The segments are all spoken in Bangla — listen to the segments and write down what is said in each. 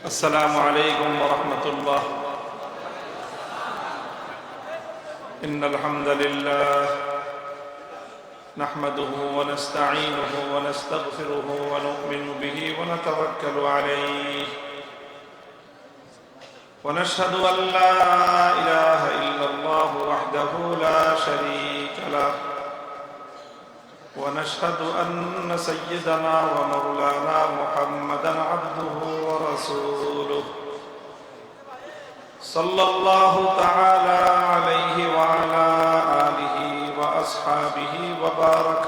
السلام عليكم ورحمة الله. إن الحمد لله نحمده ونستعينه ونستغفره ونؤمن به ونتوكل عليه ونشهد أن لا إله إلا الله وحده لا شريك له ونشهد أن سيدنا ومولانا محمدا عبده ورسوله صلى الله تعالى عليه وعلى آله وأصحابه وبارك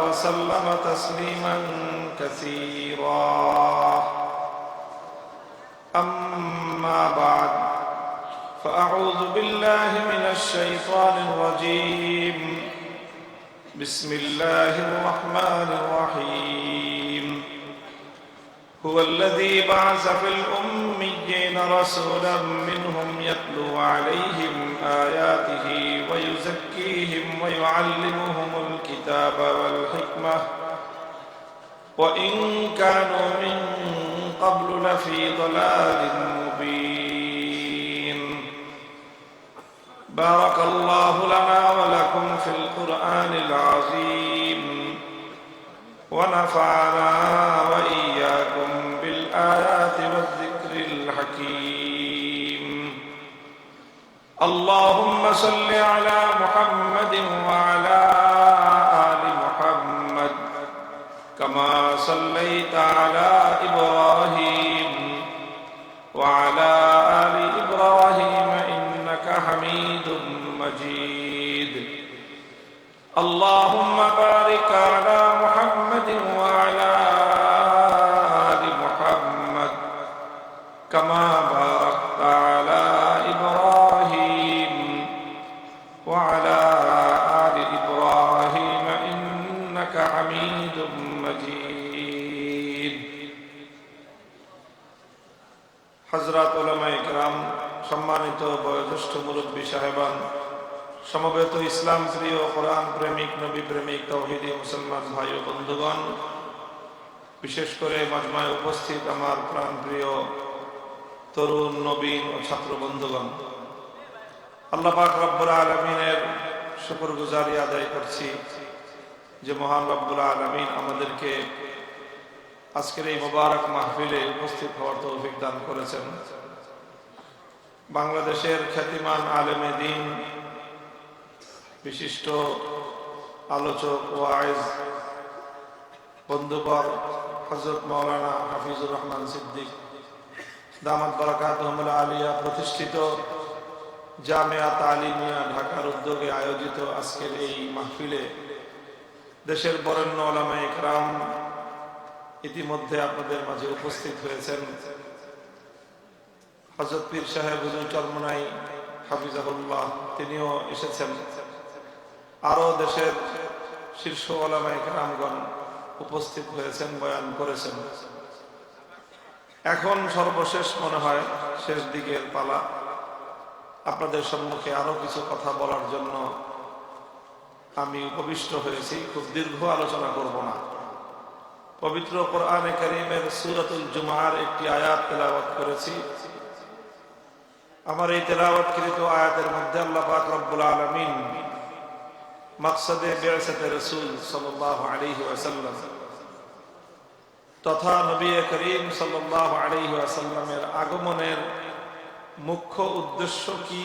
وسلم تسليما كثيرا. أما بعد، فأعوذ بالله من الشيطان الرجيم. بسم الله الرحمن الرحيم. هو الذي بعث في الأميين رسولا منهم يتلو عليهم آياته ويزكيهم ويعلمهم الكتاب والحكمة وإن كانوا من قبل لفي ضلال مبين. بارك الله لنا ولكم في القرآن العظيم ونفعنا وإياكم بالآيات والذكر الحكيم. اللهم صل على محمد وعلى آل محمد كما صليت على إبراهيم وعلى آل إبراهيم إنك حميد مجيد. اللهم بارك على محمد وعلى آل محمد كما باركت على إبراهيم وعلى آل إبراهيم إنك حميد مجيد. হযরত উলামায়ে কেরাম, সম্মানিত বয়োজ্যেষ্ঠ মুরব্বী সাহেবান, সমবেত ইসলাম প্রিয়, কোরআন প্রেমিক, নবী প্রেমিক, তাওহীদি মুসলমান ভাই ও বন্ধুগণ, বিশেষ করে মাজমায় উপস্থিত আমার প্রাণ প্রিয় তরুণ, নবীন ও ছাত্র বন্ধুগণ, আল্লাহ পাক রব্বুল আলামিনের শুকরগুজারি আদায় করছি যে মহান রব্বুল আলামিন আমাদেরকে আজকের এই মোবারক মাহফিলে উপস্থিত হওয়ার তৌফিক দান করেছেন। বাংলাদেশের খ্যাতিমান আলেমে দ্বীন, বিশিষ্ট আলোচক ও ওয়াইজ বন্ধুবর হযরত মাওলানা হাফিজুর রহমান সিদ্দিক দামাত বারাকাতুহুল আলিয়া প্রতিষ্ঠিত জামিয়া তালিমিয়া ঢাকার উদ্যোগে আয়োজিত আজকের এই মাহফিলে দেশের বরেণ্য উলামায়ে কেরাম ইতিমধ্যে আপনাদের মাঝে উপস্থিত হয়েছেন। হযরত পীর সাহেব হুজুর চরমনাই হাফিজাহুল্লাহ, তিনিও এসেছেন। আরো দেশের শীর্ষ উলামায়ে কেরামগণ উপস্থিত হয়েছেন, বয়ান করেছেন। এখন সর্বশেষ মনে হয় শেষ দিকের পালা। আপনাদের সম্মুখে আরো কিছু কথা বলার জন্য আমি উপবিষ্ট হয়েছি। খুব দীর্ঘ আলোচনা করব না। পবিত্র কোরআনে কারীমের সূরাতুল জুমআর একটি আয়াত তেলাওয়াত করেছি। আমার এই তেলাওয়াতকৃত আয়াতের মধ্যে আল্লাহ পাক রব্বুল আলামিন মাকসাদে বিআসাতে রাসূল সাল্লাল্লাহু আলাইহি ওয়াসাল্লাম তথা নবী করিম সাল্লাল্লাহু আলাইহি ওয়াসাল্লামের আগমনের মুখ্য উদ্দেশ্য কি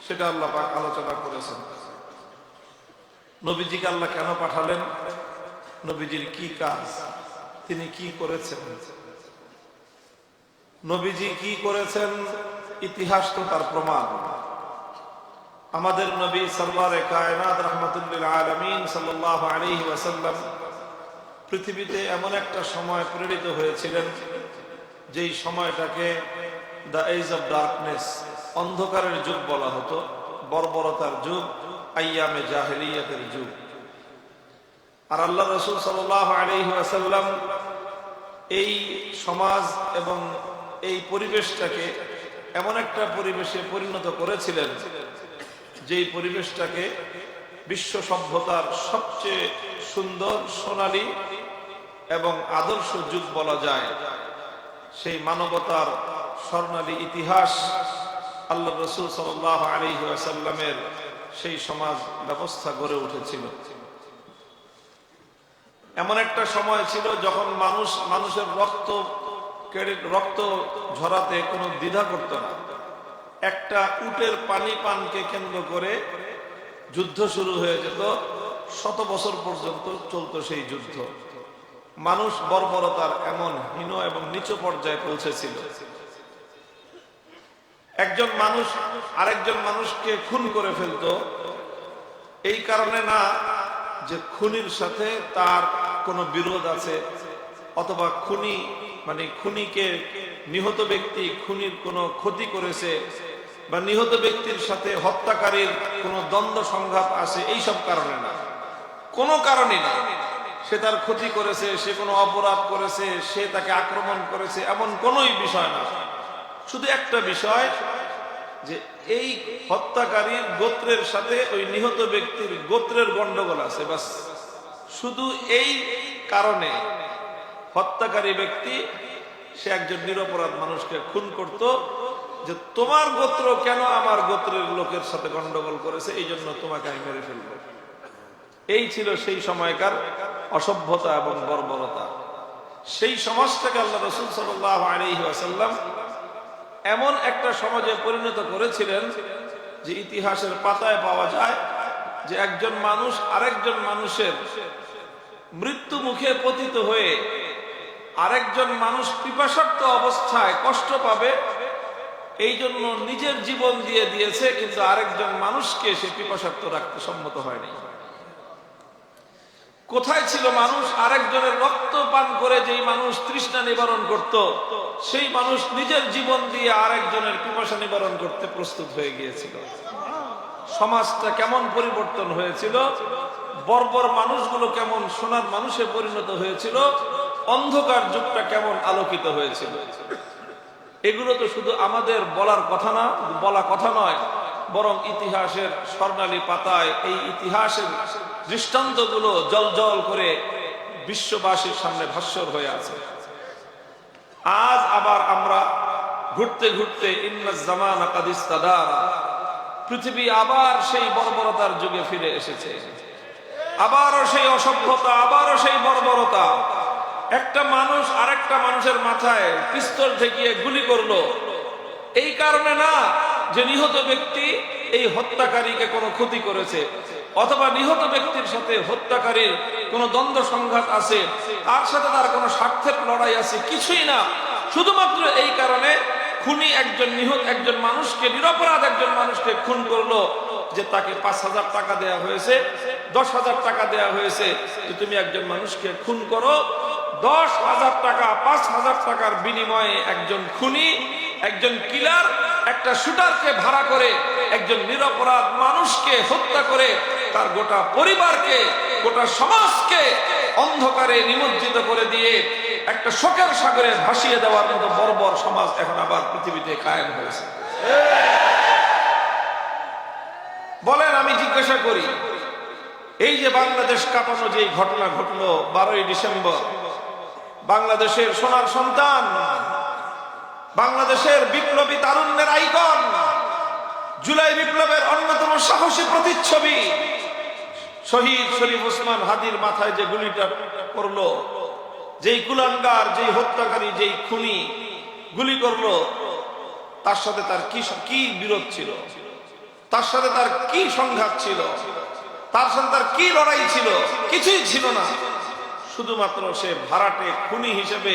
সেটা আল্লাহ পাক আলোচনা করেছেন। নবীজিকে আল্লাহ কেন পাঠালেন, নবীজির কি কাজ, তিনি কি করেছেন, নবীজি কি করেছেন, ইতিহাস তো তার প্রমাণ। আমাদের নবী সরওয়ারে কায়নাত রাহমাতুল লিল আলামিন সাল্লাল্লাহু আলাইহি ওয়াসাল্লাম পৃথিবীতে এমন একটা সময় প্রেরিত হয়েছিলেন যেই সময়টাকে দ্য এজ অফ ডার্কনেস, অন্ধকারের যুগ বলা হতো, বর্বরতার যুগ, আইয়ামে জাহেলিয়াতের যুগ। আর আল্লাহ রাসূল সাল্লাল্লাহু আলাইহি ওয়াসাল্লাম এই সমাজ এবং এই পরিবেশটাকে এমন একটা পরিবেশে পরিণত করেছিলেন যেই পরিবেশটাকে বিশ্ব সভ্যতার সবচেয়ে সুন্দর, সোনালী এবং আদর্শ যুগ বলা যায়। সেই মানবতার স্বর্ণালী ইতিহাস আল্লাহ রাসূল সাল্লাল্লাহু আলাইহি ওয়াসাল্লামের সেই সমাজ ব্যবস্থা গড়ে উঠেছিল। এমন একটা সময় ছিল যখন মানুষের রক্ত ঝরাতে কোনো দ্বিধা করত না। একটা উটের পানি পানকে কেন্দ্র করে যুদ্ধ শুরু হয়ে যেত, 100 বছর পর্যন্ত চলতো সেই যুদ্ধ। মানুষ বর্বরতার এমন হীন এবং নিচু পর্যায়ে পৌঁছেছিল। একজন মানুষ আরেকজন মানুষকে খুন করে ফেলতো, এই কারণে না যে খুনির সাথে তার কোনো বিরোধ আছে, অথবা খুনিকে নিহত ব্যক্তি খুনির কোনো ক্ষতি করেছে, বা নিহত ব্যক্তির সাথে হত্যাকারীর কোনো দ্বন্দ্ব সংঘাত আছে, এইসব কারণে না, কোনো কারণে না। সে তার ক্ষতি করেছে, সে কোনো অপরাধ করেছে, সে তাকে আক্রমণ করেছে, এমন কোনোই বিষয় না। শুধু একটা বিষয়, যে এই হত্যাকারীর গোত্রের সাথে ওই নিহত ব্যক্তির গোত্রের গন্ডগোল আছে, বাস। শুধু এই কারণে হত্যাকারী ব্যক্তি সে একজন নিরপরাধ মানুষকে খুন করত, যে তোমার গোত্র কেন আমার গোত্রের লোকের সাথে গন্ডগোল করেছে, এই জন্য তোমাকে আমি মেরে ফেলব। এই ছিল সেই সময়কার অসভ্যতা এবং বর্বরতা। সেই সমাজটাকে আল্লাহ রাসূল সাল্লাল্লাহু আলাইহি ওয়াসাল্লাম এমন একটা সমাজে পরিণত করেছিলেন যে ইতিহাসের পাতায় পাওয়া যায় যে একজন মানুষ আরেকজন মানুষের মৃত্যু মুখে পতিত হয়ে আরেকজন মানুষ পিপাসার্ত অবস্থায় কষ্ট পাবে, এই জন্য নিজের জীবন দিয়ে দিয়েছে, কিন্তু আরেকজন মানুষকে সে পিপাসার্ত রাখতে সম্মত হয়নি। কোথায় ছিল মানুষ আরেকজনের রক্ত পান করে যেই মানুষ তৃষ্ণা নিবারণ করত, সেই মানুষ নিজের জীবন দিয়ে আরেকজনের পিপাসা নিবারণ করতে প্রস্তুত হয়ে গিয়েছিল। সমাজটা কেমন পরিবর্তন হয়েছিল, বর্বর মানুষগুলো কেমন সোনার মানুষে পরিণত হয়েছিল, অন্ধকার যুগটা কেমন আলোকিত হয়েছিল। এগুলো তো শুধু আমাদের বলা কথা নয়, বরং ইতিহাসের স্বর্ণালী পাতায় এই ইতিহাসের দৃষ্টান্তগুলো জল করে বিশ্ববাসীর সামনে ভাস্বর হয়ে আছে। আজ আবার আমরা ঘুরতে ঘুরতে ইন্নাজ জামানা কাদ ইস্তাদারা, পৃথিবী আবার সেই বর্বরতার যুগে ফিরে এসেছে। আবারও সেই অসভ্যতা, আবারও সেই বর্বরতা। একটা মানুষ আরেকটা মানুষের মাথায় পিস্তল ঠেকিয়ে গুলি করলো, এই কারণে না যে নিহত ব্যক্তি এই হত্যাকারীকে কোনো ক্ষতি করেছে, অথবা নিহত ব্যক্তির সাথে হত্যাকারীর কোনো দ্বন্দ্ব সংঘাত আছে, তার সাথে তার কোনো স্বার্থের লড়াই আছে, কিছুই না। শুধুমাত্র এই কারণে খুনি একজন মানুষকে, নিরপরাধ একজন মানুষকে খুন করলো, যে তাকে 5,000 টাকা দেয়া হয়েছে, 10,000 টাকা দেয়া হয়েছে, যে তুমি একজন মানুষকে খুন করো। 10,000 টাকা, 5,000 টাকার বিনিময়ে একজন খুনি, একজন কিলার একটা শুটারকে ভাড়া করে একজন নিরপরাধ মানুষকে হত্যা করে তার গোটা পরিবারকে, গোটা সমাজকে অন্ধকারে নিমজ্জিত করে দিয়ে একটা শোকের সাগরে ভাসিয়ে দেওয়ার মতো বর্বর সমাজ এখন আবার পৃথিবীতে কায়েম হয়েছে। বলেন, আমি জিজ্ঞাসা করি, এই যে বাংলাদেশ কাঁপানো যে ঘটনা ঘটলো 12ই ডিসেম্বর, বাংলাদেশের সোনার সন্তান, বাংলাদেশের বিপ্লবী তারুণ্যের আইকন, জুলাই বিপ্লবের অন্যতম সাহসী প্রতিচ্ছবি শহীদ শরীফ ওসমান হাদির মাথায় যে গুলিটা করলো, যেই কুলাঙ্গার, যেই হত্যাকারী, যেই খুনি গুলি করলো, তার সাথে তার কি বিরোধ ছিল, তার সাথে তার কি সংঘাত ছিল, তার সাথে তার কি লড়াই ছিল? কিছুই ছিল না। শুধুমাত্র সে ভাড়াটে খুনি হিসেবে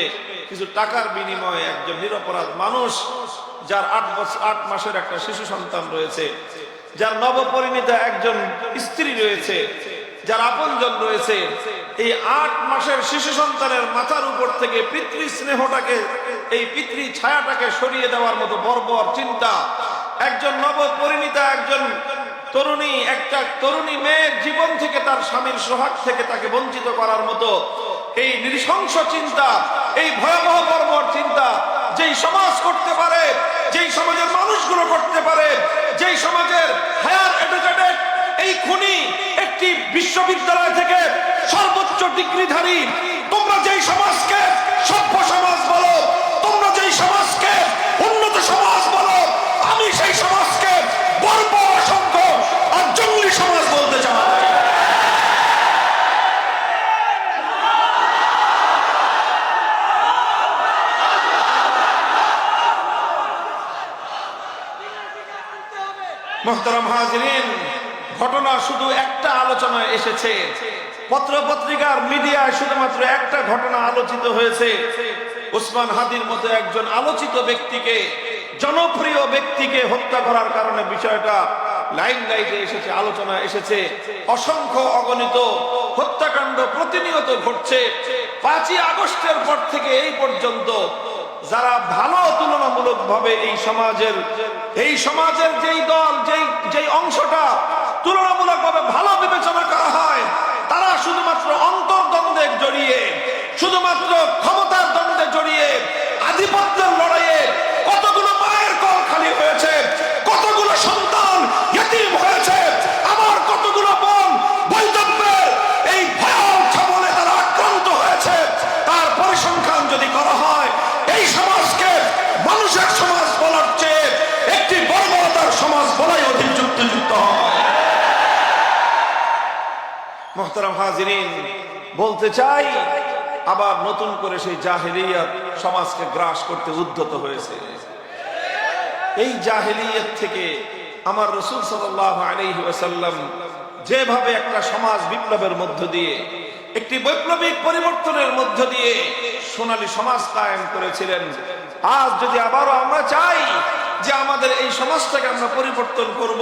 কিছু টাকার বিনিময়ে একজন নিরপরাধ মানুষ, যার 8 মাসের একটা শিশু সন্তান রয়েছে, যার নবপরিণীতা একজন স্ত্রী রয়েছে, যার আপনজন রয়েছে, এই 8 মাসের শিশু সন্তানের মাথার উপর থেকে পিতৃ স্নেহটাকে, এই পিতৃ ছায়াটাকে সরিয়ে দেওয়ার মতো বর্বর চিন্তা, একজন নবপরিণীতা একজন একটা তরুণী মেয়ের জীবন থেকে, তার স্বামীর সোহাগ থেকে তাকে বঞ্চিত করার মতো এই নৃশংস চিন্তা, এই ভয়াবহ বর্বর চিন্তা যেই সমাজ করতে পারে, যেই সমাজের মানুষগুলো করতে পারে, যেই সমাজের হায়ার এডুকেটেড এই খুনি একটি বিশ্ববিদ্যালয় থেকে সর্বোচ্চ ডিগ্রিধারী, তোমরা যেই সমাজকে সভ্য সমাজ বলো, তোমরা যেই সমাজকে উন্নত সমাজ বলো, আমি সেই সমাজকে বর্বর, অসংখ্য আর জঙ্গলি সমাজ বলতে চাই। মুহতারাম হাজিরিন, ঘটনা শুধু একটা আলোচনায় এসেছে, পত্র পত্রিকার মিডিয়ায় শুধুমাত্র একটা ঘটনা আলোচিত হয়েছে। ওসমান হাদির মতো একজন আলোচিত ব্যক্তিকে, জনপ্রিয় ব্যক্তিকে হত্যা করার কারণে বিষয়টা লাইমলাইটে এসেছে, আলোচনায় এসেছে। অসংখ্য অগণিত হত্যাকাণ্ড প্রতিনিয়ত ঘটছে। 5ই আগস্টের পর থেকে এই পর্যন্ত যারা ভালো, তুলনামূলকভাবে এই সমাজের যেই দল, যেই অংশটা তুলনামূলকভাবে ভালো বিবেচনা করা হয়, তারা শুধুমাত্র অন্তর্দ্বন্দ্বে জড়িয়ে, শুধুমাত্র ক্ষমতার দ্বন্দ্বে জড়িয়ে, আধিপত্যের লড়াইয়ে কতগুলো মায়ের কোল খালি হয়েছে, কতগুলো সন্তান ইতিম হয়েছে, আবার কতগুলো বোন বৈধব্যের এই ভয়াল ছাবলে তারা আক্রান্ত হয়েছে। তার পরিসংখ্যান যদি করা হয়, এই সমাজকে মানুষের সমাজ বলার চেয়ে একটি বর্বরতার সমাজ বলাই অধিক যুক্তিযুক্ত হয়। মুহতারাম হাজিরিন, বলতে চাই, আবার নতুন করে সেই জাহেলিয়াত সমাজকে গ্রাস করতে উদ্যত হয়েছে। এই জাহেলিয়াত থেকে আমার রাসূল সাল্লাল্লাহু আলাইহি ওয়াসাল্লাম যেভাবে একটা সমাজ বিপ্লবের মধ্য দিয়ে, একটি বৈপ্লবিক পরিবর্তনের মধ্য দিয়ে সোনালী সমাজ কায়েম করেছিলেন, আজ যদি আবারও আমরা চাই যে আমাদের এই সমাজটাকে আমরা পরিবর্তন করব,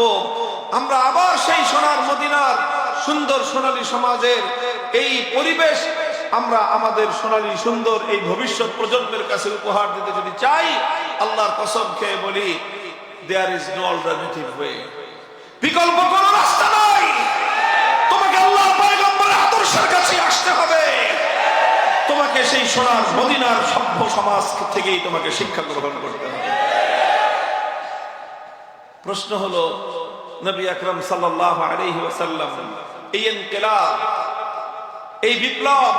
আমরা আবার সেই সোনার মদিনার সুন্দর সোনালী সমাজের এই পরিবেশ আমরা আমাদের সোনালী সুন্দর এই ভবিষ্যৎ প্রজন্মের কাছে উপহার দিতে যদি চাই, আল্লাহর কসম খেয়ে বলি, there is no alternative way. বিকল্প কোনো রাস্তা নাই। তোমাকে আল্লাহর পয়গম্বরের আদর্শের কাছে আসতে হবে। তোমাকে সেই সোনার মদিনার সভ্য সমাজ থেকেই তোমাকে শিক্ষা গ্রহণ করতে হবে। প্রশ্ন হলো, নবী আকরাম সাল্লাল্লাহু আলাইহি ওয়াসাল্লাম এই ইনকিলাব, এই বিপ্লব,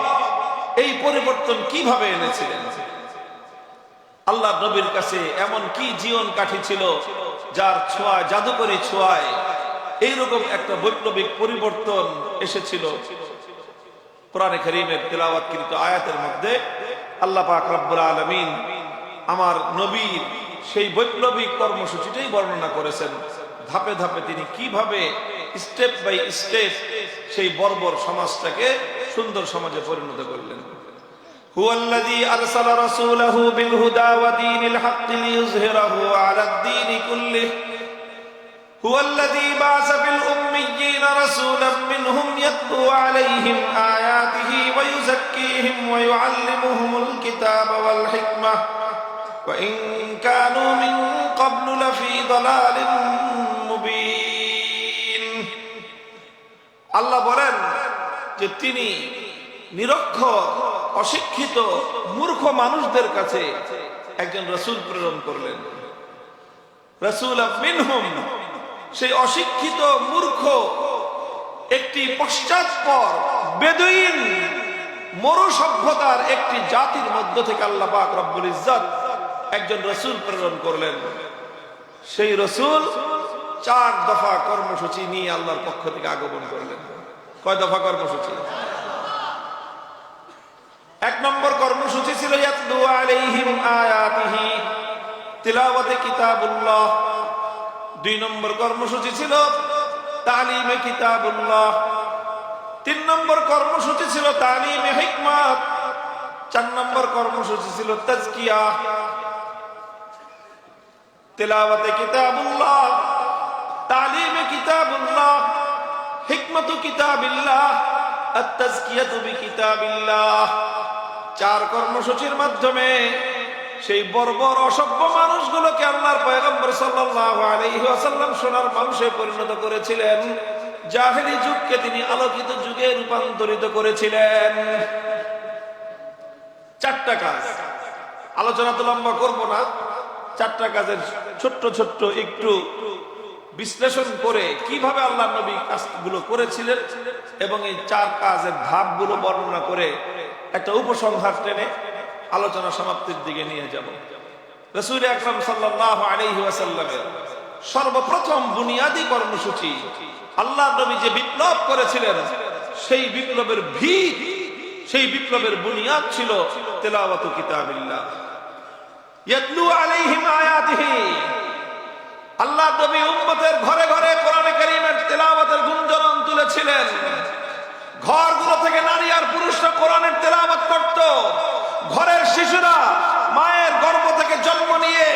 এই পরিবর্তন কিভাবে এনেছিলেন? আল্লাহর নবীর কাছে এমন কি জীবন কাঠি ছিল যার ছোঁয়া, জাদুকরী ছোঁয়ায় এইরকম একটা বৈপ্লবিক পরিবর্তন এসেছিল? কোরআনে কারীমের তেলাওয়াতকৃত আয়াতের মধ্যে আল্লাহ পাক রব্বুল আলামিন আমার নবীর সেই বৈপ্লবিক কর্মসূচিটাই বর্ণনা করেছেন। ধাপে ধাপে তিনি কিভাবে স্টেপ বাই স্টেপ সেই বর্বর সমাজটাকে সুন্দর সমাজে পরিণত করলেন। হুয়াল্লাযী আরসালা রাসূলাহু বিল হুদা ওয়া দীনিল হাক্কি লিইয়ুযহিরাহু আলাদ দীনি কুল্লিহি হুয়াল্লাযী বা'আসা ফিল উম্মিয়্যিনা রাসূলাম মিনহুম ইয়াতলু আলাইহিম আয়াতিহি ওয়া ইউযাক্কিহিম ওয়া ইউআল্লিমুহুমুল কিতাবা ওয়াল হিকমাহ ওয়া ইন কানূ মিন ক্বাবলু লাফী দালালিন মুবিন। আল্লাহ বলেন যে তিনি নিরক্ষর, অশিক্ষিত, মূর্খ মানুষদের কাছে একজন রাসূল প্রেরণ করলেন। রাসূলাম মিনহুম, সেই অশিক্ষিত, মূর্খ, একটি পশ্চাৎপর বেদুইন মরু সভ্যতার একটি জাতির মধ্য থেকে আল্লাহ পাক রব্বুল ইজ্জত একজন রাসূল প্রেরণ করলেন। সেই রাসূল 4 দফা কর্মসূচি নিয়ে আল্লাহর পক্ষ থেকে আগমন করলেন। কয় দফা কর্মসূচি? 1 নম্বর কর্মসূচি ছিল ইয়াতলু আলাইহিম আয়াতিহি, তিলাওয়াতে কিতাবুল্লাহ। 2 নম্বর কর্মসূচি ছিল তালিমে কিতাবুল্লাহ। 3 নম্বর কর্মসূচি ছিল তালিমে হিকমত। 4 নম্বর কর্মসূচি ছিল তাজকিয়া। তিলাওয়াতে কিতাবুল্লাহ, তালিমে কিতাবুল্লাহ, হিকমতু কিতাবিল্লাহ, আত-তাজকিয়াতু বিকিতাবিল্লাহ। 4 কর্মসূচির মাধ্যমে সেই বর্বর অসভ্য মানুষগুলোকে আল্লাহর পয়গম্বর সাল্লাল্লাহু আলাইহি ওয়াসাল্লাম সোনার মানুষে পরিণত করেছিলেন। জাহেলি যুগকে তিনি আলোকিত যুগে রূপান্তরিত করেছিলেন। 4টা কাজ, আলোচনা তো লম্বা করব না, 4টা কাজের ছোট্ট ছোট্ট একটু বিশ্লেষণ করে কিভাবে আল্লাহ নবী কাজগুলো করেছিলেন এবং এই 4 কাজের ধাপগুলো বর্ণনা করে একটা উপসংহার টেনে আলোচনা সমাপ্তির দিকে নিয়ে যাব। রাসূল আকরাম সাল্লাল্লাহু আলাইহি ওয়াসাল্লামের সর্বপ্রথম বুনিয়াদী কর্মসূচি আল্লাহ নবী যে বিপ্লব করেছিলেন, সেই বিপ্লবের ভিত, সেই বিপ্লবের বুনিয়াদ ছিল তেলাওয়াতু কিতাবিল্লাহ, ইয়াতলু আলাইহিম আয়াতিহি। আল্লাহ নবী উম্মতের ঘরে ঘরে কোরআনে কারীমের তেলাওয়াতের গুঞ্জরণ তুলেছিলেন। ঘরগুলো থেকে নারী আর পুরুষরা কোরআনের তেলাওয়াত করত। ঘরের শিশুরা মায়ের গর্ভ থেকে জন্ম নিয়ে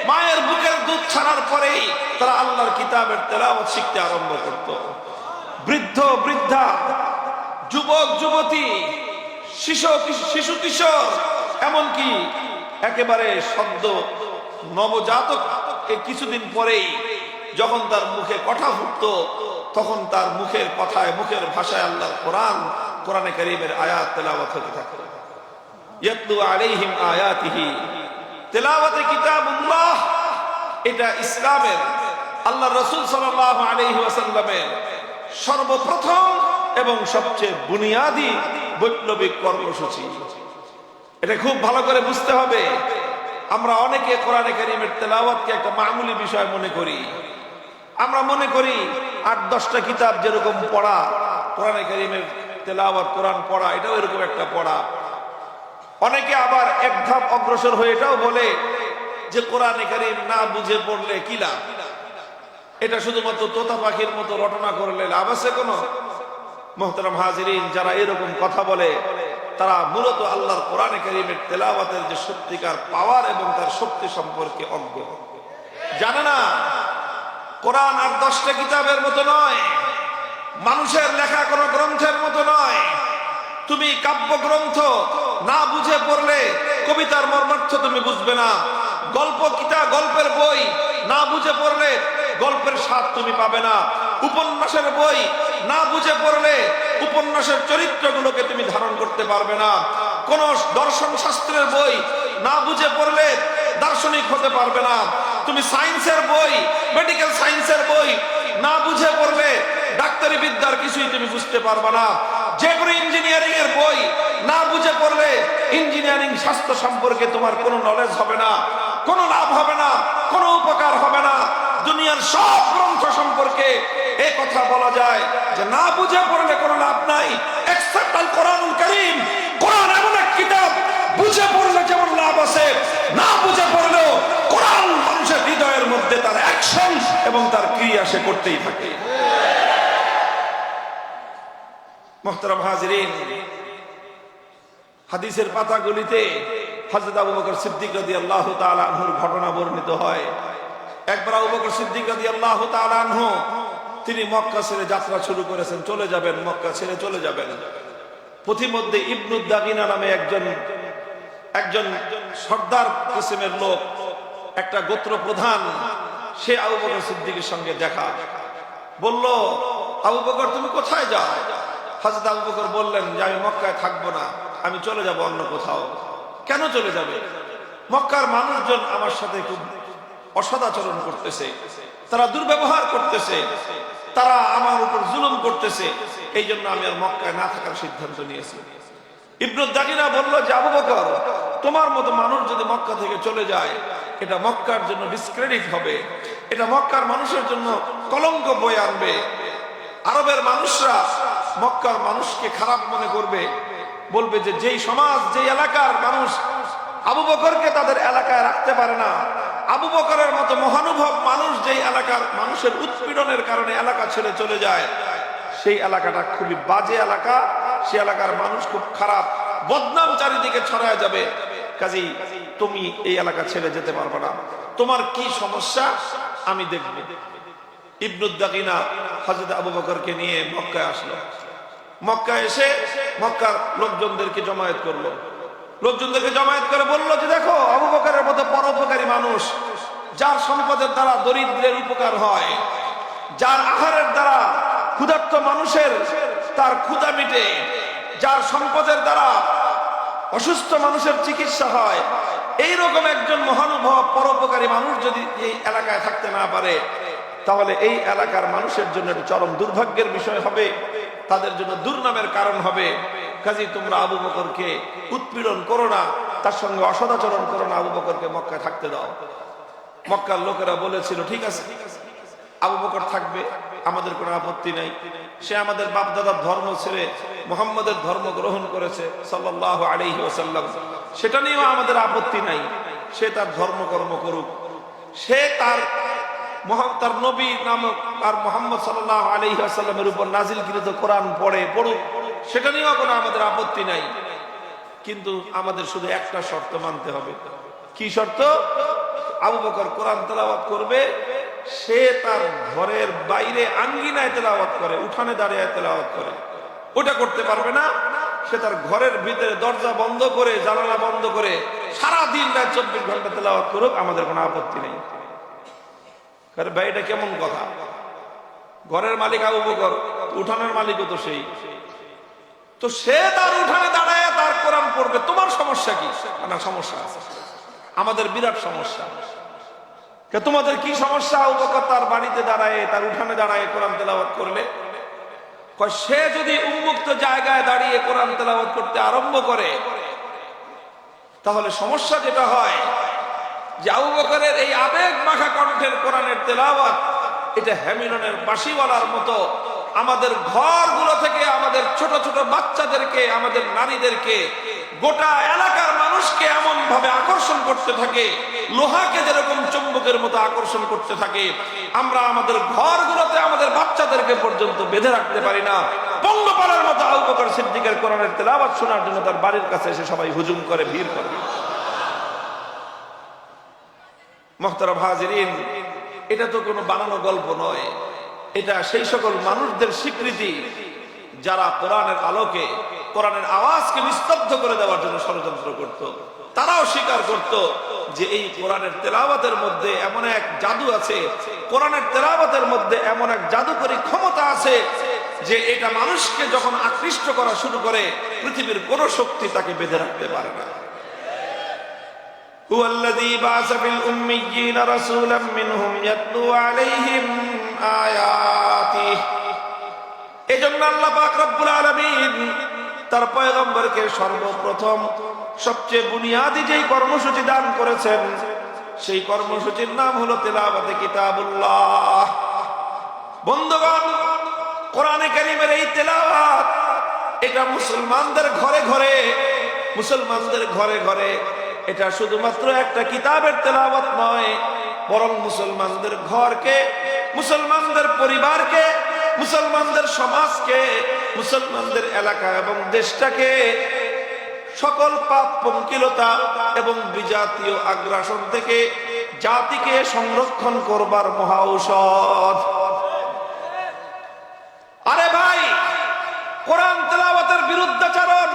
মায়ের বুকের দুধ ছাড়ার পরেই তারা আল্লাহর কিতাবের তেলাওয়াত শিখতে আরম্ভ করত। বৃদ্ধ বৃদ্ধা, যুবক যুবতী, শিশু কিশোর, এমনকি একেবারে সদ্য নবজাতক কিছুদিন পরেই যখন তার মুখে কথা ফুটত, তখন তার মুখের কথায়, মুখের ভাষায় আল্লাহর কোরআনে কারীমের আয়াত তেলাওয়াত হতে থাকত। ইয়াতলু আলাইহিম আয়াতিহি, তেলাওয়াতে কিতাবুল্লাহ, এটা ইসলামের, আল্লাহ রাসূল সাল্লাল্লাহু আলাইহি ওয়াসাল্লামের সর্বপ্রথম এবং সবচেয়ে বুনিয়াদী বৈপ্লবিক কর্মসূচি। এটা খুব ভালো করে বুঝতে হবে। আমরা অনেকে কোরআনে কারীমের তেলাওয়াতকে একটা মামুলি বিষয় মনে করি। আমরা মনে করি 8-10টা কিতাব যেরকম পড়া, কোরআনে কারীমের তেলাওয়াত, কোরআন পড়া, এটাও এরকম একটা পড়া। অনেকে আবার এক ধাপ অগ্রসর হয়ে এটাও বলে যে কোরআনে কারীম না বুঝে পড়লে কি লাভ, এটা শুধুমাত্র তোতা পাখির মতো রটনা করলে লাভ আছে কোনো? মুহতারাম হাজিরিন, যারা এরকম কথা বলে তারা মূলত আল্লাহর কোরআনে কারীমের তেলাওয়াতের যে সত্যিকার পাওয়ার এবং তার শক্তি সম্পর্কে অজ্ঞ, জানে না। কোরআন আর 10টা কিতাবের মতো নয়, মানুষের লেখা কোনো গ্রন্থের মতো নয়। তুমি কাব্যগ্রন্থ না বুঝে পড়লে কবিতার মর্মার্থ তুমি বুঝবে না। গল্পের বই না বুঝে পড়লে গল্পের স্বাদ তুমি পাবে না। উপন্যাসের বই না বুঝে পড়লে উপন্যাসের চরিত্রগুলোকে তুমি ধারণ করতে পারবে না। কোন দর্শন শাস্ত্রের বই না বুঝে পড়লে দার্শনিক হতে পারবে না। তুমি সায়েন্সের বই, মেডিকেল সায়েন্সের বই না বুঝে পড়লে ডাক্তারি বিদ্যার কিছুই তুমি বুঝতে পারবে না। যে কোনো ইঞ্জিনিয়ারিং এর বই না বুঝে পড়লে ইঞ্জিনিয়ারিং শাস্ত্র সম্পর্কে তোমার কোনো নলেজ হবে না, কোনো লাভ হবে না, কোনো উপকার হবে না। দুনিয়ার সব গ্রন্থ সম্পর্কে এই কথা বলা যায় যে না বুঝে পড়লে কোনো লাভ নাই, এক্সেপ্ট আল কোরআনুল কারীম। কোরআন এমন এক কিতাব, বুঝে পড়লে যেমন লাভ আছে, না বুঝে পড়লেও কোরআন মানুষের হৃদয়ের মধ্যে তার অ্যাকশন এবং তার ক্রিয়া সে করতেই থাকে। মুহতারাম হাজিরিন, হাদিসের পাতাগুলিতে হযরত আবু বকর সিদ্দিক রাদিয়াল্লাহু তাআলা আনহুর ঘটনা বর্ণিত হয়। একবার আবু বকর সিদ্দিক রাদিয়াল্লাহু তাআলা আনহু তিনি মক্কা ছেড়ে যাত্রা শুরু করেছেন, চলে যাবেন, মক্কা ছেড়ে চলে যাবেন। পথিমধ্যে ইবনু দাগিনা নামে একজন সর্দার কিসিমের লোক, একটা গোত্র প্রধান, সে আবু বকর সিদ্দিকের সঙ্গে দেখা, বলল, আবু বকর তুমি কোথায় যাও? হযরত আবু বকর বললেন যে আমি মক্কায় থাকবো না, আমি চলে যাব অন্য কোথাও। কেন চলে যাবে? মক্কার মানুষজন আমার সাথে খুব অসদাচরণ করতেছে, তারা দুর্ব্যবহার করতেছে, তারা আমার উপর জুলুম করতেছে, এই জন্য আমি আর মক্কায় না থাকার সিদ্ধান্ত নিয়েছি। ইবনু দাগিনা বলল যে আবু বকর, তোমার মতো মানুষ যদি মক্কা থেকে চলে যায়, এটা মক্কার জন্য ডিসক্রেডিট হবে, এটা মক্কার মানুষের জন্য কলঙ্ক বয়ে আনবে। আরবের মানুষরা মক্কার মানুষকে খারাপ মনে করবে, বলবে যে যেই সমাজ, যেই এলাকার মানুষ আবু বকরকে তাদের এলাকায় রাখতে পারে না, আবু বকরের মতো মহানুভব মানুষ যেই এলাকার মানুষের উৎপীড়নের কারণে এলাকা ছেড়ে চলে যায়, সেই এলাকাটা খুবই বাজে এলাকা, সেই এলাকার মানুষ খুব খারাপ, বদনাম চারিদিকে ছড়ায় যাবে, কাজেই তুমি এই এলাকা ছেড়ে যেতে পারবে না, তোমার কি সমস্যা আমি দেখব। ইবনু দাগিনা হযরত আবু বকরকে নিয়ে মক্কায় আসলো। মক্কায় এসে মক্কার লোকজনদেরকে জমায়েত করলো, লোকজনদেরকে জমায়েত করে বললো যে দেখো, আবু বকরের মতো পরোপকারী মানুষ, যার সম্পদের দ্বারা দরিদ্রের উপকার হয়, যার আহারের দ্বারা ক্ষুধার্ত মানুষের তার ক্ষুধা মিটে, যার সম্পদের দ্বারা অসুস্থ মানুষের চিকিৎসা হয়, এইরকম একজন মহানুভব পরোপকারী মানুষ যদি এই এলাকায় থাকতে না পারে, তাহলে এই এলাকার মানুষের জন্য এটা চরম দুর্ভাগ্যের বিষয় হবে, তাদের জন্য দুর্নামের কারণ হবে। কাজেই তোমরা আবু বকরকে উৎপীড়ন করো না, তার সঙ্গে অসদাচরণ করো না, আবু বকরকে মক্কায় থাকতে দাও। মক্কার লোকেরা বলেছিল ঠিক আছে, আবু বকর থাকবে, আমাদের কোনো আপত্তি নাই। সে আমাদের বাপদাদার ধর্ম ছেড়ে মুহাম্মদের ধর্ম গ্রহণ করেছে সাল্লাল্লাহু আলাইহি ওয়াসাল্লাম, সেটা নিয়েও আমাদের আপত্তি নাই। সে তার ধর্মকর্ম করুক, সে তার নবী নামক আর মুহাম্মদ সাল্লাল্লাহু আলাইহি ওয়াসাল্লামের উপর নাজিলকৃত কোরআন পড়ুক, সেটা নিয়েও কোনো আমাদের আপত্তি নাই। কিন্তু আমাদের শুধু একটা শর্ত মানতে হবে। কি শর্ত? আবু বকর কোরআন তেলাওয়াত করবে, সে তার ঘরের বাইরে আঙ্গিনায় তেলাওয়াত করে, উঠানে দাঁড়িয়ে তেলাওয়াত করে। ওটা করতে পারবে না। সে তার ঘরের ভিতরে দরজা বন্ধ করে, জানালা বন্ধ করে সারা দিন রাত 24 ঘন্টা তেলাওয়াত করুক, আমাদের কোনো আপত্তি নেই। আরে ভাই, এটা কেমন কথা? ঘরের মালিক আবু বকর, উঠানের মালিকও তো সেই। তো সে তার উঠানে দাঁড়ায় তার কোরআন পড়বে, তোমার সমস্যা কি? না, সমস্যা আছে, আমাদের বিরাট সমস্যা। তোমাদের কি সমস্যা? আবু বকর তার বাড়িতে দাঁড়ায়, তার উঠানে দাঁড়ায় কোরআন তেলাওয়াত করলে, সে যদি উন্মুক্ত জায়গায় দাঁড়িয়ে কোরআন তেলাওয়াত করতে আরম্ভ করে, তাহলে সমস্যা যেটা হয় যে আবু বকরের এই আবেগ মাখা কণ্ঠের কোরআনের তেলাওয়াত এটা হ্যামিলনের বাঁশিওয়ালার মতো আমাদের ঘরগুলো থেকে আমাদের ছোট ছোট বাচ্চাদেরকে, আমাদের নারীদেরকে, গোটা এলাকার মানুষকে এমন ভাবে আকর্ষণ করতে থাকে, লোহাকে যেরকম চুম্বকের মতো আকর্ষণ করতে থাকে। আমরা আমাদের ঘরগুলোতে আমাদের বাচ্চাদেরকে পর্যন্ত বেঁধে রাখতে পারি না। পঙ্গপালের মতো আবু বকর সিদ্দিকের কোরআনের তেলাওয়াত শোনার জন্য তার বাড়ির কাছে এসে সবাই হুজুম করে, ভিড় করে। মুহতারাম হাজিরিন, এটা তো কোনো বানানো গল্প নয়, এটা সেই সকল মানুষদের স্বীকৃতি যারা কোরআনের আলোকে, কোরআনের আওয়াজকে নিস্তব্ধ করে দেওয়ার জন্য ষড়যন্ত্র করত। তারাও স্বীকার করত যে এই কোরআনের তেলাওয়াতের মধ্যে এমন এক জাদু আছে, কোরআনের তেলাওয়াতের মধ্যে এমন এক জাদুকরী ক্ষমতা আছে যে এটা মানুষকে যখন আকৃষ্ট করা শুরু করে, পৃথিবীর কোন শক্তি তাকে বেঁধে রাখতে পারে না। هو الذي بعث في الأميين رسولا منهم يتلو عليهم آياته। এজন্য আল্লাহ পাক রব্বুল আলামিন তার পয়গম্বরকে সর্বপ্রথম সবচেয়ে বুনিয়াদি যেই কর্মসূচি দান করেছেন, সেই কর্মসূচির নাম হলো তেলাওয়াতে কিতাবুল্লাহ। বন্ধুগণ, কোরআনে কারীমের এই তেলাওয়াত এটা মুসলমানদের ঘরে ঘরে, মুসলমানদের ঘরে ঘরে এটা শুধুমাত্র একটা কিতাবের তেলাওয়াত নয়, বরং মুসলমানদের ঘরকে, মুসলমানদের পরিবারকে, মুসলমানদের সমাজকে, মুসলমানদের এলাকা এবং দেশটাকে সকল পাপ পঙ্কিলতা এবং বিজাতীয় আগ্রাসন থেকে জাতিকে সংরক্ষণ করবার মহা ঔষধ। আরে ভাই, কোরআন তেলাওয়াতের বিরুদ্ধাচরণ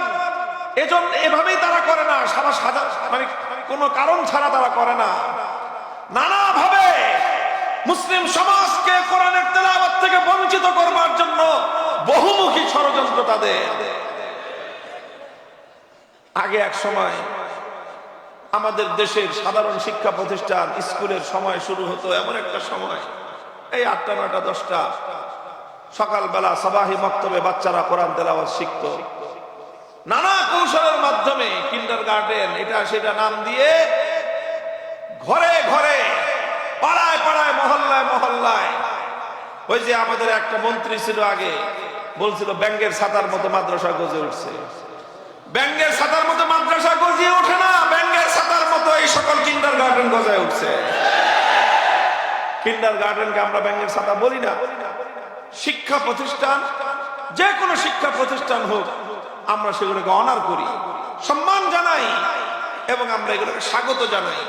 এজন্য এভাবেই তারা করে না, সাদা মানে কোনো কারণ ছাড়া তারা করে না। নানাভাবে মুসলিম সমাজকে কোরআনের তেলাওয়াত থেকে বঞ্চিত করবার জন্য বহুমুখী ষড়যন্ত্র তাদের। আগে এক সময় আমাদের দেশের সাধারণ শিক্ষা প্রতিষ্ঠান, স্কুলের সময় শুরু হতো এমন একটা সময়, এই 8টা 9টা 10টা সকালবেলা সাবাহি মক্তবে বাচ্চারা কোরআন তেলাওয়াত শিখত। নানা কৌশলের মাধ্যমে কিন্ডারগার্টেন এটা সেটা নাম দিয়ে ঘরে ঘরে, পাড়ায় পাড়ায়, মহল্লায় মহল্লায়। ওই যে আমাদের একটা মন্ত্রী ছিল আগে, বলছিল ব্যাঙ্গের ছাতার মতো মাদ্রাসা গজে উঠছে। ব্যাঙ্গের ছাতার মতো মাদ্রাসা গজিয়ে ওঠে না, ব্যাঙ্গের ছাতার মতো এই সকল কিন্ডারগার্টেন গজায় উঠছে। কিন্ডারগার্টেনকে আমরা ব্যাঙ্গের ছাতা বলি না। শিক্ষা প্রতিষ্ঠান, যে কোনো শিক্ষা প্রতিষ্ঠান হোক, আমরা সেগুলোকে অনার করি, সম্মান জানাই এবং আমরা এগুলোকে স্বাগত জানাই।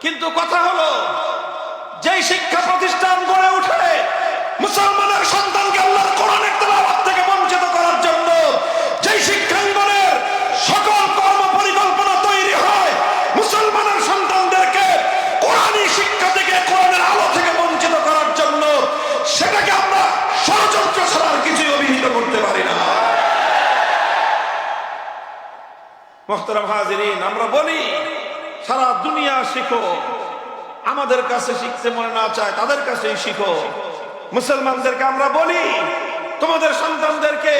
কিন্তু কথা হলো, যেই শিক্ষা প্রতিষ্ঠান গড়ে উঠে মুসলমানের সন্তানকে আল্লাহর কোরআনের তেলাওয়াত থেকে বঞ্চিত করার জন্য, যেই শিক্ষাঙ্গনের সকল কর্ম পরিকল্পনা তৈরি হয় মুসলমানের সন্তানদেরকে কোরআনী শিক্ষা থেকে, কোরআনের আলো থেকে বঞ্চিত করার জন্য, সেটাকে আমরা ষড়যন্ত্র ছাড়া আর কিছুই অভিহিত করতে পারি না। মুহতারাম হাজিরিন, আমরা বলি সারা দুনিয়া শিখো, আমাদের কাছে শিখতে মনে না চায় তাদের কাছেই শিখো। মুসলমানদেরকে আমরা বলি, তোমাদের সন্তানদেরকে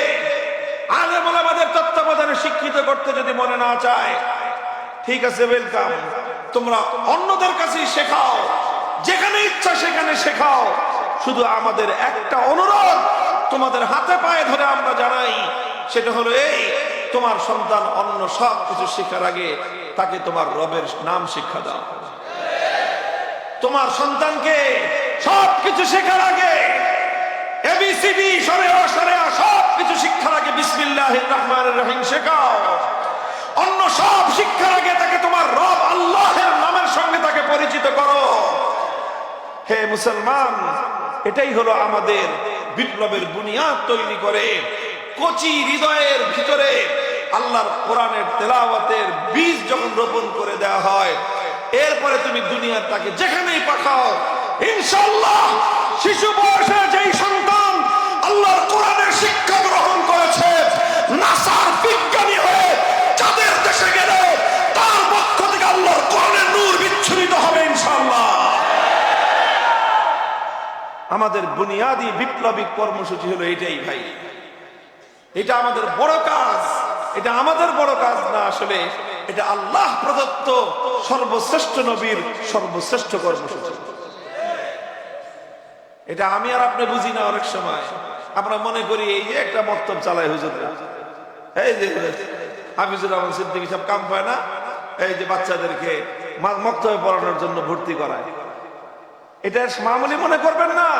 আলেম ওলামাদের তত্ত্বাবধানে শিক্ষিত করতে যদি মনে না চায়, ঠিক আছে, ওয়েলকাম, তোমরা অন্যদের কাছেই শেখাও, যেখানে ইচ্ছা সেখানে শেখাও। শুধু আমাদের একটা অনুরোধ তোমাদের হাতে পায়ে ধরে আমরা জানাই, সেটা হলো এই, তোমার সন্তান অন্য সব কিছু শেখার আগে তাকে তোমার রবের নাম শিক্ষা দাও। তোমার সন্তানকে সব কিছু শেখার আগে এবিসিডি শরিয়া শরিয়া সব কিছু শিক্ষার আগে বিসমিল্লাহির রহমানির রহিম শেখাও। অন্য সব শিক্ষার আগে তাকে তোমার রব আল্লাহের নামের সঙ্গে তাকে পরিচিত করো। হে মুসলমান, এটাই হলো আমাদের বিপ্লবের বুনিয়াদ তৈরি করে কচি হৃদয়ের ভিতরে আল্লাহর কোরআনের তেলাওয়াতের বীজ যখন রোপণ করে দেওয়া হয়, এরপরে তুমি দুনিয়ার তাকে যেখানেই পাঠাও, ইনশাআল্লাহ শিশু বয়সে যেই সন্তান আল্লাহর কোরআনের শিক্ষা গ্রহণ করেছে, নাসার বিজ্ঞানী হয়ে যাদের দেশে গেলে তার পক্ষ থেকে আল্লাহর কোরআনের নূর বিচ্ছুরিত হবে ইনশাআল্লাহ। আমাদের বুনিয়াদি বিপ্লবী কর্মসূচি হলো এটাই ভাই। এটা আমাদের বড় কাজ, এটা আমাদের বড় কাজ না, আসলে এটা আল্লাহ প্রদত্ত সর্বশ্রেষ্ঠ নবীর সর্বশ্রেষ্ঠ কর্মসূচি। এটা আমি আর আপনি বুঝি না। অনেক সময় আমরা মনে করি এই যে একটা মক্তব চালায় হুজুররা, এই যে হাফিজুর রহমান সিদ্দিকী সব কাম পায় না, এই যে বাচ্চাদেরকে মক্তবে পড়ানোর জন্য ভর্তি করায়, এটা মামুলি মনে করবেন না।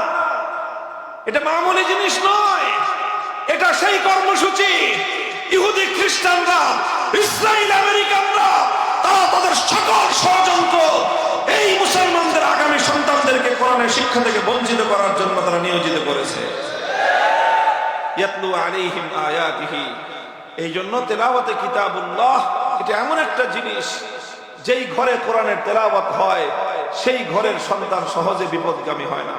এটা মামুলি জিনিস নয়, এটা সেই কর্মসূচি ইহুদি খ্রিস্টানরা, ইসরায়েল আমেরিকানরা, তারা তাদের সকল ষড়যন্ত্র এই মুসলমানদের আগামী সন্তানদেরকে কোরআনের শিক্ষা থেকে বঞ্চিত করার জন্য তারা নিয়োজিত করেছে। ইয়াতলু আলাইহিম আয়াতিহি, এই জন্য তেলাওয়াতে কিতাবুল্লাহ এটা এমন একটা জিনিস, যেই ঘরে কোরআনের তেলাওয়াত হয় সেই ঘরের সন্তান সহজে বিপদগামী হয় না।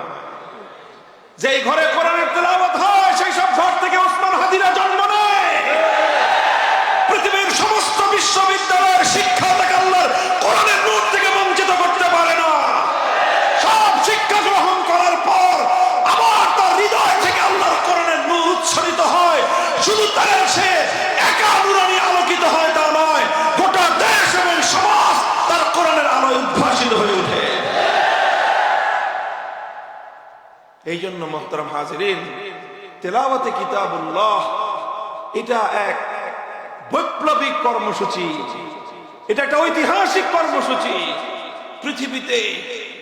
যেই ঘরে কোরআনের তেলাওয়াত হয় সেই সব ঘর থেকে ওসমান হাদিরা জন্ম নেয়। পৃথিবীর সমস্ত বিশ্ববিদ্যালয়ের শিক্ষা থেকে আল্লাহর কোরআনের নূর থেকে বঞ্চিত করতে পারে না। সব শিক্ষা গ্রহণ করার পর আবার তার হৃদয় থেকে আল্লাহর কোরআনের নূর উচ্ছ্বরিত হয়। শুধু তার সে একা নুরানি আলোকিত হয় তা নয়, গোটা দেশ এবং সমাজ তার কোরআনের আলোয় উদ্ভাসিত হয়ে ওঠে। এই জন্য মুহতারাম হাজিরিন, তেলাওয়াতে কিতাবুল্লাহ এটা এক বৈপ্লবিক কর্মসূচি, এটা একটা ঐতিহাসিক কর্মসূচি। পৃথিবীতে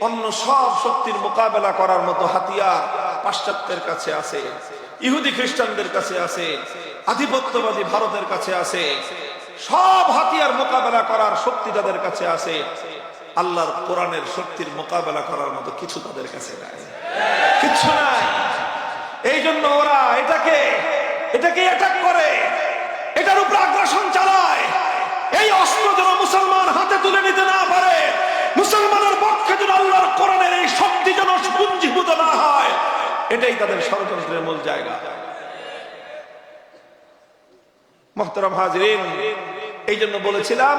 অন্য সব শক্তির মোকাবেলা করার মতো হাতিয়ার পাশ্চাত্যের কাছে আছে, ইহুদি খ্রিস্টানদের কাছে আছে, আধিপত্যবাদী ভারতের কাছে আছে। সব হাতিয়ার মোকাবেলা করার শক্তি তাদের কাছে আছে, আল্লাহর কোরআনের শক্তির মোকাবেলা করার মতো কিছু তাদের কাছে নাই, কিছু নাই। এই জন্য ওরা এটাকে অ্যাটাক করে, এটার উপর আগ্রাসন চালায়। এই অস্ত্র যেন মুসলমান হাতে তুলে নিতে না পারে, মুসলমানের পক্ষে যেন আল্লাহর কোরআনের এই শক্তি যেন পুঞ্জীভূত না হয়, এটাই তাদের ষড়যন্ত্রের মূল জায়গা। মুহতারাম হাজিরিন, এই জন্য বলেছিলাম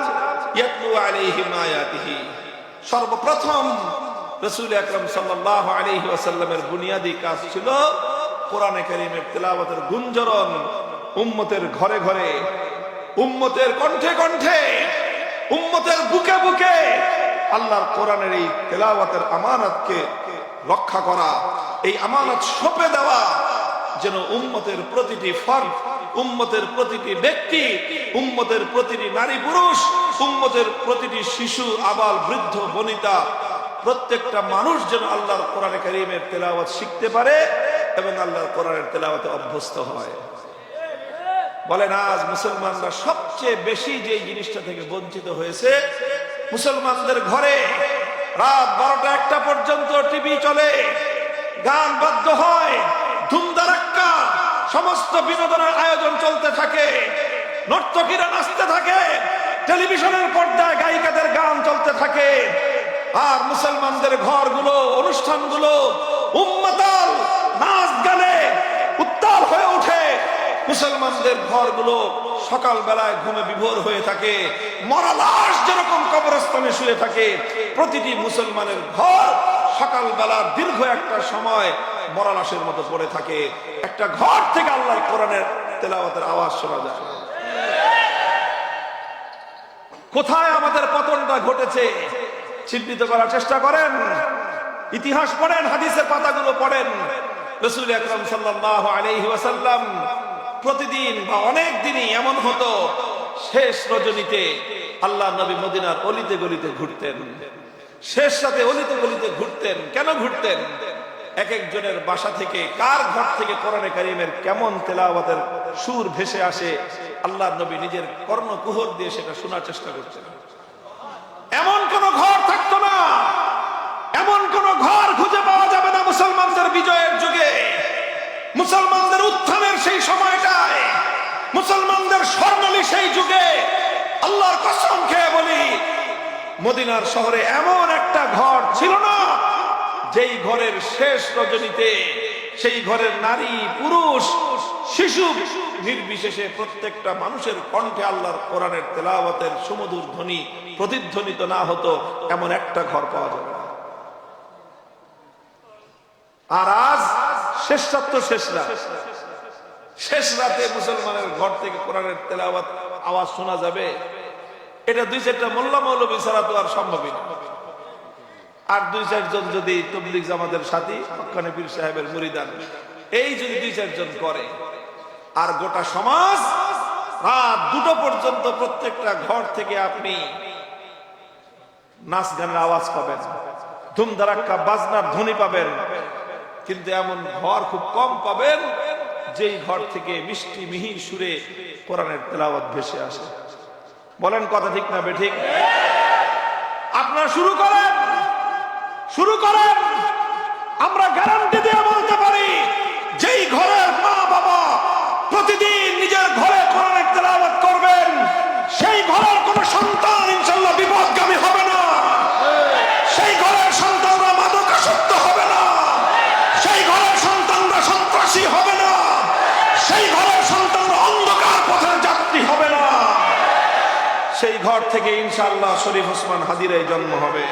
ইয়াতলু আলাইহিম আয়াতিহি, সর্বপ্রথম রাসূল আকরাম সাল্লাল্লাহু আলাইহি ওয়াসাল্লামের বুনিয়াদি কাজ ছিল কোরআনে কারীমের তেলাওয়াতের গুঞ্জরণ উম্মতের ঘরে ঘরে, উম্মতের কণ্ঠে কণ্ঠে, উম্মতের বুকে বুকে আল্লাহর কোরআনের এই তেলাওয়াতের আমানতকে রক্ষা করা, এই আমানত সঁপে দেওয়া, যেন উম্মতের প্রতিটি ফর্দ, উম্মতের প্রতিটি ব্যক্তি, উম্মতের প্রতিটি নারী পুরুষ, উম্মতের প্রতিটি শিশু আবাল বৃদ্ধ বনিতা, প্রত্যেকটা মানুষ যেন আল্লাহর কোরআনে কারীমের তেলাওয়াত শিখতে পারে এবং আল্লাহর কোরআনের তেলাওয়াতে অভ্যস্ত হয়। বলেন আজ মুসলমানরা সবচেয়ে বেশি যে জিনিসটা থেকে বঞ্চিত হয়েছে, মুসলমানদের ঘরে রাত 12টা 1টা পর্যন্ত টিভি চলে, গান বাদ্য হয়, ধুমধারাক্কা সমস্ত বিনোদনের আয়োজন চলতে থাকে, নর্তকীরা নাচতে থাকে, টেলিভিশনের পর্দায় গায়িকাদের গান চলতে থাকে, আর মুসলমানদের ঘরগুলো, অনুষ্ঠানগুলো উম্মাতাল নাচ গানে উত্তাল হয়ে ওঠে। মুসলমানদের ঘরগুলো সকাল বেলায় ঘুমে বিভোর হয়ে থাকে, মরা লাশ যেরকম কবরস্থানে শুয়ে থাকে, প্রতিটি মুসলমানের ঘর সকাল বেলার দীর্ঘ একটা সময় মরা লাশের মতো পড়ে থাকে। একটা ঘর থেকে আল্লাহর কোরআনের তেলাওয়াতের আওয়াজ শোনা যায়। কোথায় আমাদের পতনটা ঘটেছে চিহ্নিত করার চেষ্টা করেন। ইতিহাস পড়েন, হাদিসের পাতাগুলো পড়েন। রাসূল আকরাম সাল্লাল্লাহু আলাইহি ওয়াসাল্লাম প্রতিদিন বা অনেক দিনই এমন হতো, শেষ রজনীতে আল্লাহ নবী মদিনার অলিতে গলিতে ঘুরতেন, শেষ রাতে অলিতে গলিতে ঘুরতেন। কেন ঘুরতেন? এক একজনের বাসা থেকে, কার ঘর থেকে কোরআনে কারীমের কেমন তেলাওয়াতের সুর ভেসে আসে, আল্লাহ নবী নিজের কর্ণকুহর দিয়ে সেটা শোনার চেষ্টা করতেন। এমন কোন ঘর থাকতো না, এমন কোন ঘর খুঁজে পাওয়া যাবে না মুসলমানদের বিজয়ের যুগে, মুসলমানদের উত্থানের সেই সময়টায়, মুসলমানদের স্বর্ণালী সেই যুগে। আল্লাহর কসম খেয়ে বলি, মদিনার শহরে এমন একটা ঘর ছিল না যেই ঘরের শেষ রজনীতে সেই ঘরের নারী, পুরুষ, শিশু নির্বিশেষে প্রত্যেকটা মানুষের কণ্ঠে আল্লাহর কোরআনের তেলাওয়াতের সুমধুর ধ্বনি প্রতিধ্বনিত না হতো, এমন একটা ঘর পাওয়া যাবে না। আর আজ শেষ রাত তো শেষ রাত, শেষ রাতে মুসলমানের ঘর থেকে কোরআনের তেলাওয়াত আওয়াজ শোনা যাবে, এটা দুই চারটা মোল্লা মৌলবী ছাড়া তো আর সম্ভবই না। আর দুই চারজন যদি তবলিগ জামাতের সাথী, হক্কানি পীর সাহেবের মুরিদান, এই যদি দুই চারজন করে, আর গোটা সমাজ রাত 2টা পর্যন্ত প্রত্যেকটা ঘর থেকে আপনি নাচ গানের আওয়াজ পাবেন, ধুমধারাক্কা বাজনার ধ্বনি পাবেন, কিন্তু এমন ঘর খুব কম পাবেন যেই ঘর থেকে মিষ্টি মিহি সুরে কোরআনের তেলাওয়াত ভেসে আসে। বলেন কথা ঠিক না বেঠিক? আপনারা শুরু করেন, শুরু করেন। আমরা গ্যারান্টি দিয়ে বলতে পারি, যেই ঘরের মা বাবা প্রতিদিন নিজের ঘরে কোরআনের তেলাওয়াত করবেন, সেই ঘরের কোন সন্তান ইনশাআল্লাহ বিপদগামী হবে না, সেই ঘরের সন্তানরা মাদকাসক্ত হবে না, সেই ঘরের সন্তানরা সন্ত্রাসী হবে না, সেই ঘরের সন্তানরা অন্ধকার পথের যাত্রী হবে না। সেই ঘর থেকে ইনশাআল্লাহ শরীফ ওসমান হাদির জন্ম হবে।